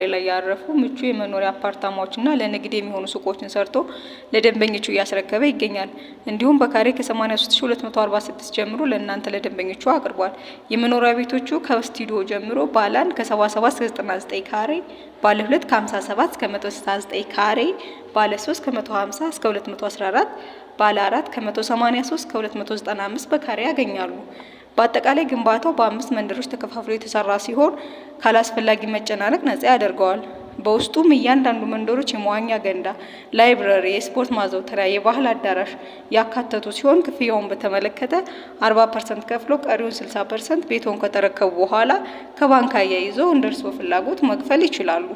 ላይ ያረፉ ምቹ የመኖሪያ አፓርታማዎችና ለንግድ የሚሆኑ ሱቆችን ሰርቶ ለደንበኞቹ እያስረከበ ይገኛል። እንዲሁም በካሬ ከ83246 ጀምሮ ለእናንተ ለደንበኞቹ አቅርቧል። የመኖሪያ ቤቶቹ ከስቱዲዮ ጀምሮ ባለ 1 ከ77 እስከ 99 ካሬ፣ ባለ 2 ከ57 እስከ 169 ካሬ፣ ባለ 3 ከ150 እስከ 214፣ ባለ 4 ከ183 እስከ 295 በካሬ ያገኛሉ። በአጠቃላይ ግንባታው በ5 መንደሮች ተከፋፍሎ የተሰራ ሲሆን ካላስፈላጊ መጨናነቅ ነፃ ያደርገዋል። በውስጡም እያንዳንዱ መንደሮች የመዋኛ ገንዳ፣ ላይብረሪ፣ የስፖርት ማዘውተሪያ፣ የባህል አዳራሽ ያካተቱ ሲሆን ክፍያውን በተመለከተ 40% ከፍሎ ቀሪውን 60% ቤቶን ከተረከቡ በኋላ ከባንክ አያይዘው እንደ እርስዎ ፍላጎት መክፈል ይችላሉ።